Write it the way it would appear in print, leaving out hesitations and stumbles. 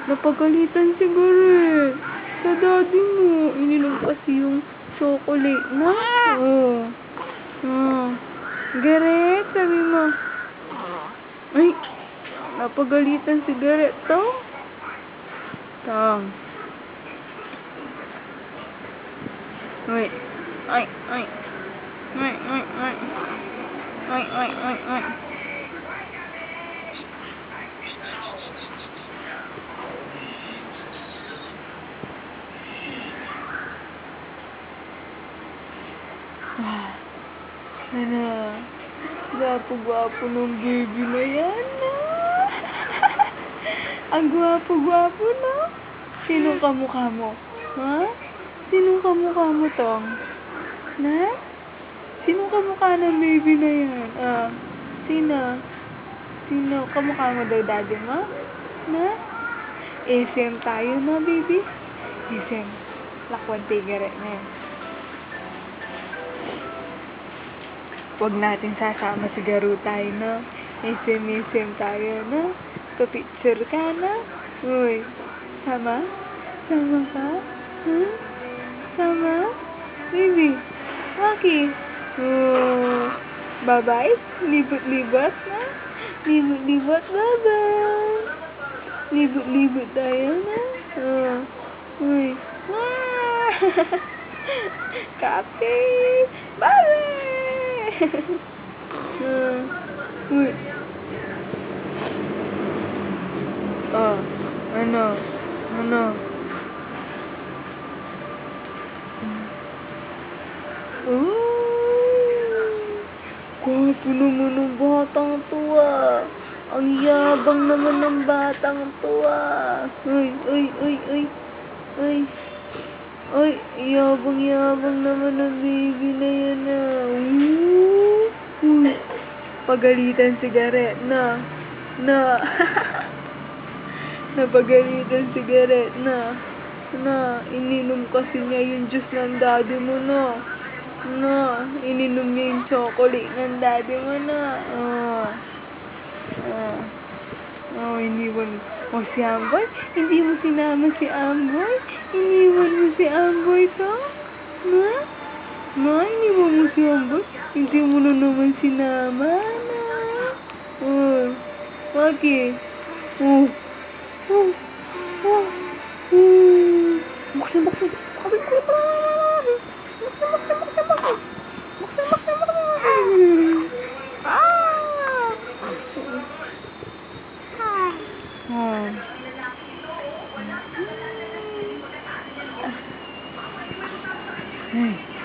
Napagalitan si Garrett. Sa daddy mo. Ininom kasi yung chocolate na. Oh. Oh. Garrett, sabi mo. Ay. Napagalitan si Garrett. Tong. Tong. Wait. Ay. Ay. Ay. Ay. Ay. Ay. Ay. Ay. Ay. Ano? Gwapo-gwapo ng baby na yan, no? Ang gwapo-gwapo, no? Sinong kamukha mo? Ha? Sinong kamukha mo, Tong? Na? Sinong kamukha ng baby na yan? Ah, sino? Sino? Kamukha mo daw daddy mo? Na? SM tayo, no, baby? SM. Lakwan tigare na yan. Huwag natin sasama si Garo tayo, no? SM tayo, no? Pa-picture ka, no? Uy, sama? Sama ka? Hmm? Sama? Baby? Maki? Oh, bye-bye? Libot-libot, na? Libot-libot, bye-bye? Libot-libot tayo, na? Oh, uy. Wah! Kape! Bye-bye! Uy. Oh, ano? Ano? Gwapo naman ng batang tuwa. Ang yabang naman ng batang tuwa. Uy, uy, uy, uy. Uy. Uy, yabang-yabang naman ng baby na yan, Pagalitan si Garrett, na. Napagalitan si Garrett, na. Ininom kasi niya yung juice ng daddy mo, na. Ininom niya yung chocolate ng daddy mo, na. Iniwan mo si Amboy? Hindi mo sinama si Amboy? Iniwan mo si Amboy to? Iniwan mo si Amboy? Hindi mo na naman sinama, na. Bakit? Buksan. Kabig ko pa. Buksan. Hey.